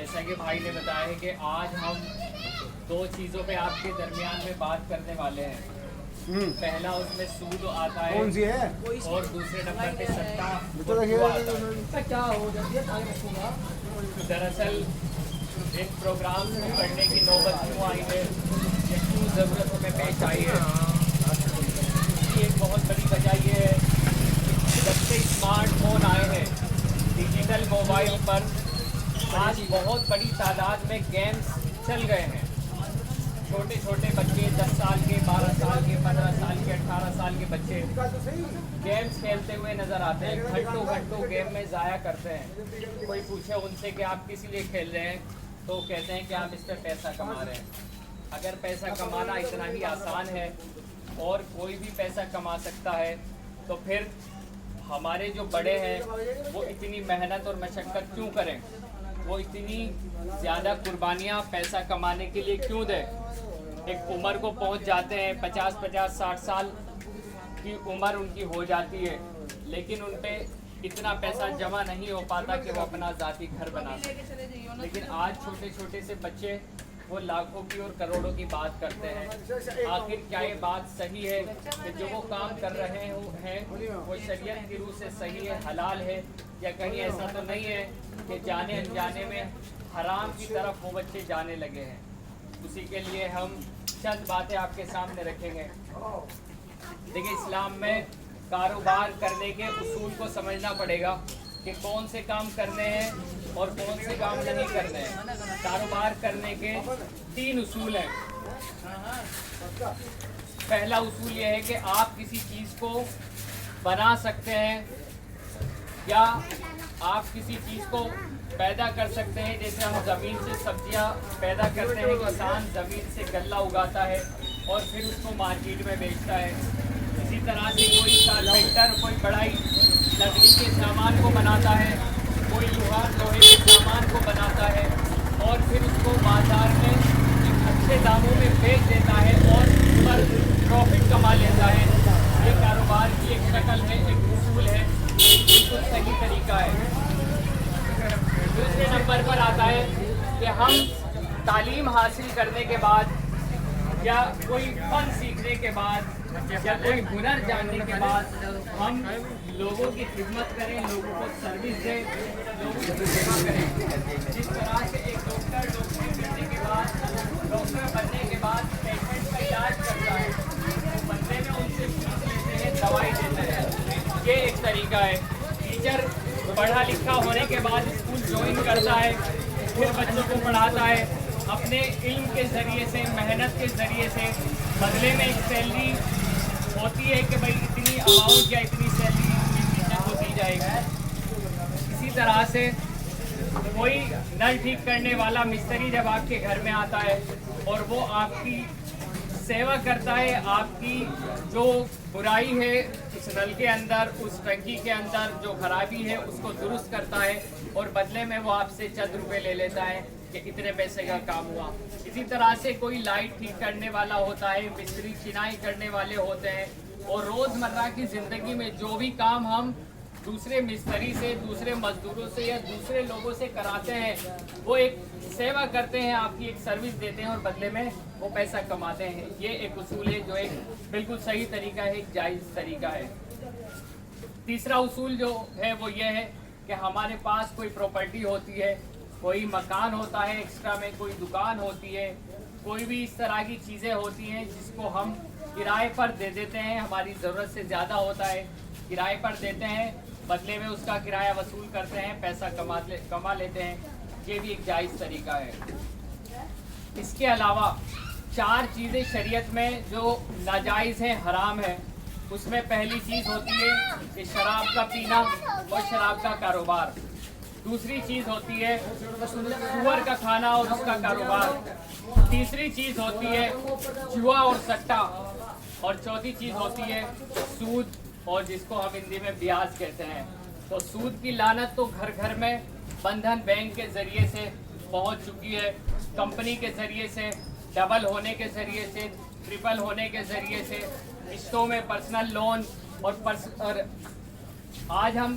جیسا کہ بھائی نے بتایا ہے کہ آج ہم دو چیزوں پہ آپ کے درمیان میں بات کرنے والے ہیں. پہلا اس میں سود آتا ہے کون سی ہے اور دوسرے نمبر پہ سٹا آتا ہے. دراصل ان پروگرامز کو کرنے کی نوبت کیوں آئی ہے یا کیوں ضرورت ہمیں پیش آئی ہے, اس کی ایک بہت بڑی وجہ یہ ہے جب سے اسمارٹ فون آئے ہیں, ڈیجیٹل موبائل پر آج بہت بڑی تعداد میں گیمز چل گئے ہیں. چھوٹے چھوٹے بچے 10 سال کے, 12 سال کے, 15 سال کے, 18 سال کے بچے گیمز کھیلتے ہوئے نظر آتے ہیں. گھنٹوں گیم میں ضائع کرتے ہیں. کوئی پوچھے ان سے کہ آپ کس لیے کھیل رہے ہیں تو کہتے ہیں کہ ہم اس پہ پیسہ کما رہے ہیں. اگر پیسہ کمانا اتنا ہی آسان ہے اور کوئی بھی پیسہ کما سکتا ہے تو پھر ہمارے جو بڑے ہیں وہ اتنی محنت اور مشقت کیوں کریں, وہ اتنی زیادہ قربانیاں پیسہ کمانے کے لیے کیوں دیں. ایک عمر کو پہنچ جاتے ہیں, 50-60 سال کی عمر ان کی ہو جاتی ہے, لیکن ان پہ اتنا پیسہ جمع نہیں ہو پاتا کہ وہ اپنا ذاتی گھر بنا سکیں. لیکن آج چھوٹے چھوٹے سے بچے وہ لاکھوں کی اور کروڑوں کی بات کرتے ہیں. آخر کیا یہ بات صحیح ہے کہ جو وہ کام کر رہے ہیں وہ شریعت کی روح سے صحیح ہے, حلال ہے, یا کہیں ایسا تو نہیں ہے کہ جانے انجانے میں حرام کی طرف وہ بچے جانے لگے ہیں. اسی کے لیے ہم چند باتیں آپ کے سامنے رکھیں گے. دیکھیں, اسلام میں کاروبار کرنے کے اصول کو سمجھنا پڑے گا کہ کون سے کام کرنے ہیں اور کون سے کام نہیں کرنے ہیں. کاروبار کرنے کے 3 اصول ہیں. پہلا اصول یہ ہے کہ آپ کسی چیز کو بنا سکتے ہیں یا آپ کسی چیز کو پیدا کر سکتے ہیں. جیسے ہم زمین سے سبزیاں پیدا کرتے ہیں, کسان زمین سے غلہ اگاتا ہے اور پھر اس کو مارکیٹ میں بیچتا ہے. اسی طرح سے کوئی کارپینٹر کوئی بڑائی لکڑی کے سامان کو بناتا ہے, کوئی لوہے کے سامان کو بناتا ہے اور پھر اس کو بازار میں اچھے داموں میں بیچ دیتا ہے اور اس پر پروفٹ کما لیتا ہے. یہ کاروبار کی ایک شکل ہے, ایک اصول ہے, بالکل صحیح طریقہ ہے. دوسرے نمبر پر آتا ہے کہ ہم تعلیم حاصل کرنے کے بعد یا کوئی فن سیکھنے کے بعد یا کوئی ہنر جاننے کے بعد ہم لوگوں کی خدمت کریں, لوگوں کو سروس دیں, لوگوں کی سیوا کریں. جس طرح سے ایک ڈاکٹر بننے کے بعد پیشنٹ کا علاج کرتا ہے, تو بندے میں ان سے فیس لیتے ہیں, دوائی دیتے ہیں. یہ ایک طریقہ ہے. ٹیچر پڑھا لکھا ہونے کے بعد اسکول جوائن کرتا ہے, پھر بچوں کو پڑھاتا ہے, اپنے علم کے ذریعے سے, محنت کے ذریعے سے بدلے میں ایک سیلری ہوتی ہے کہ بھائی اتنی اماؤنٹ یا اتنی سیلری ٹیچر کو دی جائے گی. اسی طرح سے کوئی نل ٹھیک کرنے والا مستری جب آپ کے گھر میں آتا ہے اور وہ آپ کی سیوا کرتا ہے, آپ کی جو برائی ہے اس نل کے اندر, اس ٹنکی کے اندر جو خرابی ہے اس کو درست کرتا ہے اور بدلے میں وہ آپ سے چند روپے لے لیتا ہے کہ اتنے پیسے کا کام ہوا. اسی طرح سے کوئی لائٹ ٹھیک کرنے والا ہوتا ہے, مستری چنائی کرنے والے ہوتے ہیں, اور روزمرہ کی زندگی میں جو بھی کام ہم دوسرے مستری سے, دوسرے مزدوروں سے یا دوسرے لوگوں سے کراتے ہیں وہ ایک سیوا کرتے ہیں, آپ کی ایک سروس دیتے ہیں اور بدلے میں وہ پیسہ کماتے ہیں. یہ ایک اصول ہے جو ایک بالکل صحیح طریقہ ہے, ایک جائز طریقہ ہے. تیسرا اصول جو ہے وہ یہ ہے کہ ہمارے پاس کوئی پراپرٹی ہوتی ہے, کوئی مکان ہوتا ہے ایکسٹرا میں, کوئی دکان ہوتی ہے, کوئی بھی اس طرح کی چیزیں ہوتی ہیں جس کو ہم کرائے پر دے دیتے ہیں. ہماری ضرورت سے زیادہ ہوتا ہے, کرائے پر دیتے ہیں, بدلے میں اس کا کرایہ وصول کرتے ہیں, پیسہ کما لیتے ہیں. یہ بھی ایک جائز طریقہ ہے. اس کے علاوہ 4 چیزیں شریعت میں جو ناجائز ہیں, حرام ہیں. اس میں پہلی چیز ہوتی ہے کہ شراب کا پینا اور شراب کا کاروبار. دوسری چیز ہوتی ہے سور کا کھانا اور اس کا کاروبار. تیسری چیز ہوتی ہے جوا اور سٹا. اور چوتھی چیز ہوتی ہے سود, اور جس کو ہم ہندی میں بیاج کہتے ہیں. تو سود کی لعنت تو گھر گھر میں بندھن بینک کے ذریعے سے پہنچ چکی ہے, کمپنی کے ذریعے سے, ڈبل ہونے کے ذریعے سے, ٹرپل ہونے کے ذریعے سے, قسطوں میں پرسنل لون, اور آج ہم